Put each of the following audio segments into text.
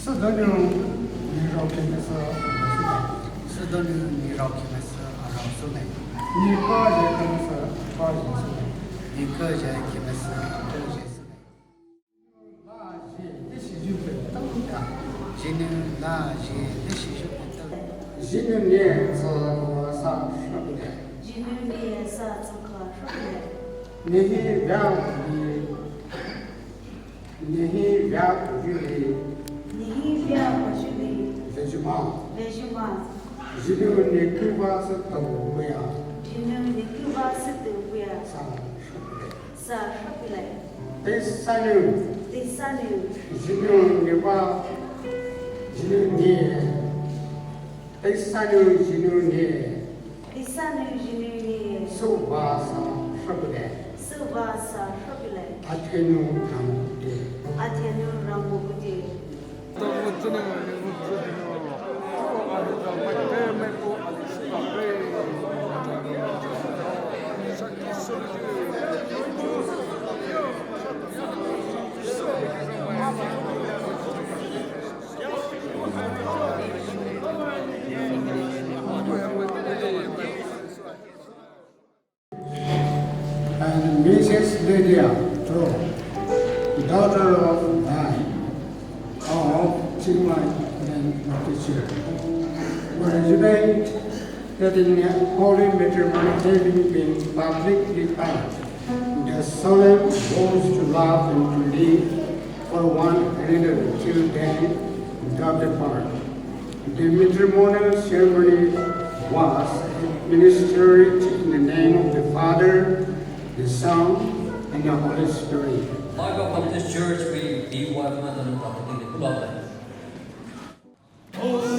스더는 이렇게면서 스더는 이렇게면서 알아서네. 니가 제면서 빠지서네. 니가 제면서 빠지서네. 나제 대시주배 땅다. 지는 나제 대시주배 지는 예서 사서네. 지는 예서 사서네. 니히 야우리 니히 야우리 니히 야우리 vegetable. vegetable. 지는 니크바서 더고야. 지는 니크바서 더고야. 사서네. 사 대사는 대사는 지는 니바 지는 니 대사는 지는 니 대사는 지는 소바사 서브네. 소바사 서브네. 아테누 나무데. 아테누 나무데. And Mrs. Lydia daughter of Matrimonial teacher, were ordained that in holy matrimony having been publicly found, the solemn vows to love and to live for one another till death doth them part. The matrimonial ceremony was administered in the name of the Father, the Son, and the Holy Spirit. Bible Baptist Church will be one month on the public. Oh,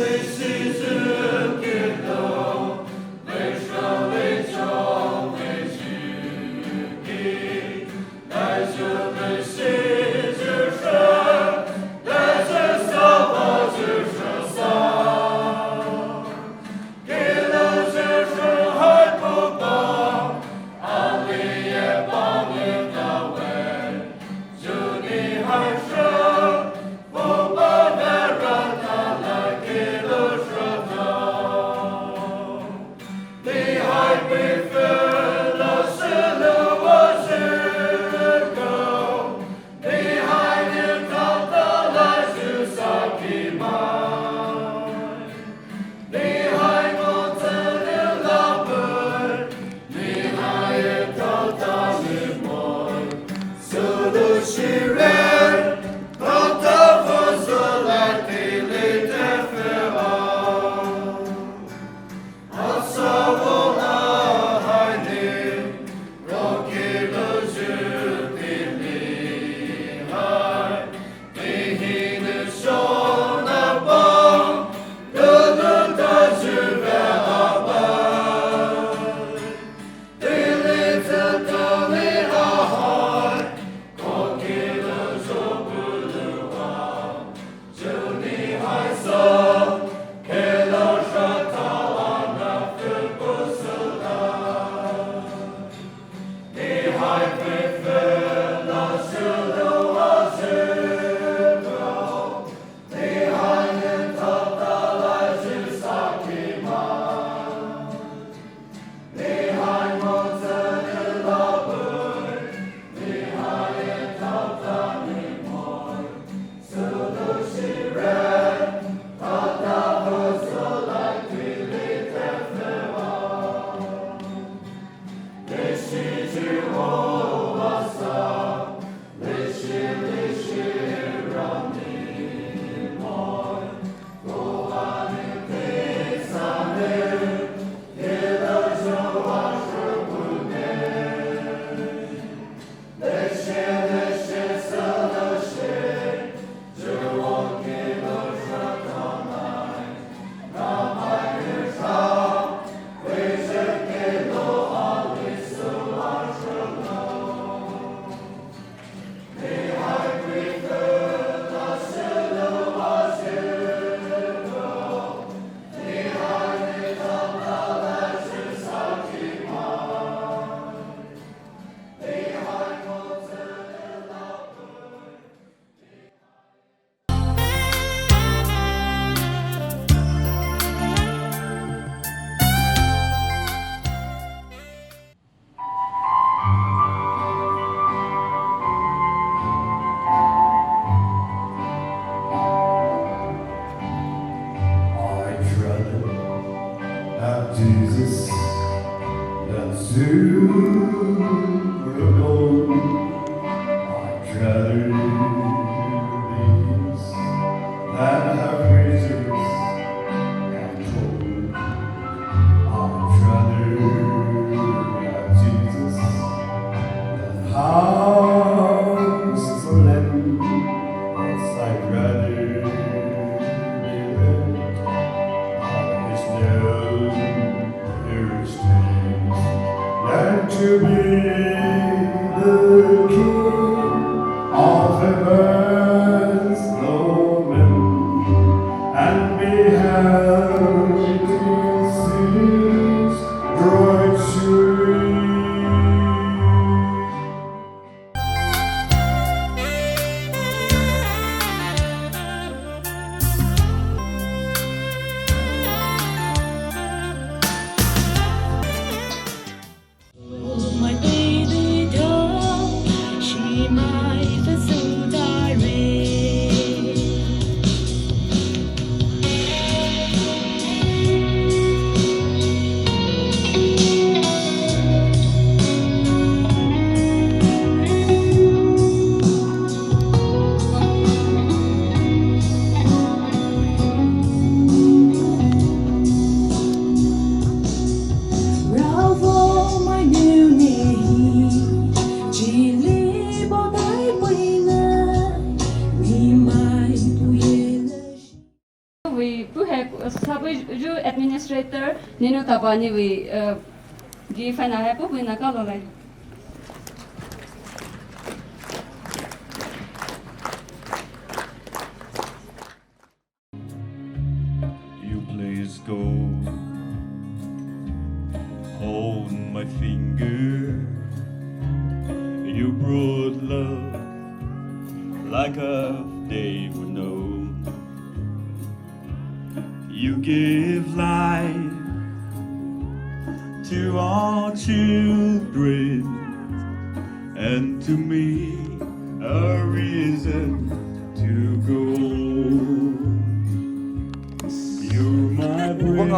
Jesus, that's who we're going. I'd rather these that have riches and gold. I'd rather have Jesus than houses or land. Yes, I'd rather be led by His nearest hands than to be the King of heaven's lowman and be held in city's bright streets. My baby doll, she might feel so tired. Bravo, my new name. Chỉ lý bao đáy mây ngơi, vì mai tôi lời. We have sabi ju administrator nino tabani we gi fana hapo we nakalole. You please go hold my finger. You brought love like a day would know. You give life to all children, and to me a reason to go. You're my bread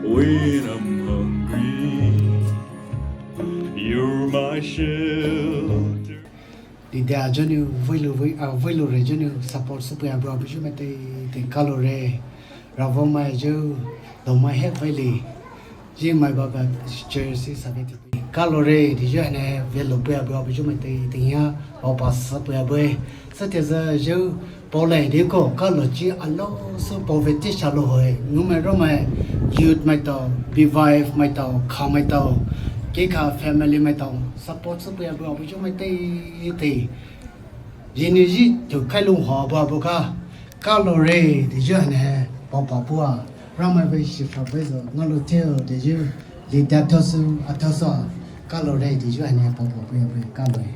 when I'm hungry. You're my shelter. Lydia Jonaathan với lù rồi Jonaathan support super bro bây giờ mình thì calore ravo mai jo đồng mai hết với lì riêng mai baba jersey sabe thì calore thì giờ này về lù super bro bây giờ mình thì nhá bảo pass super bro sau thì giờ jo bảo lại đi cô calore chỉ alo số bảo vệ chỉ sao rồi nhưng mà rồi mà youth mai tao revive mai tao khám mai tao cái cả family mai tao support super bro bây giờ mình thì energy to khai lung họ bảo cả calorie thì giờ này bảo bùa ramai về shift bây giờ nó lo theo thì giờ đi đặt thao số calorie thì giờ này bảo bùa calorie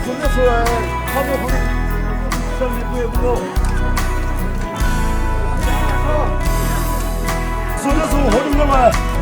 손에서 하고 우리 선리부에도 손에서 호는 거만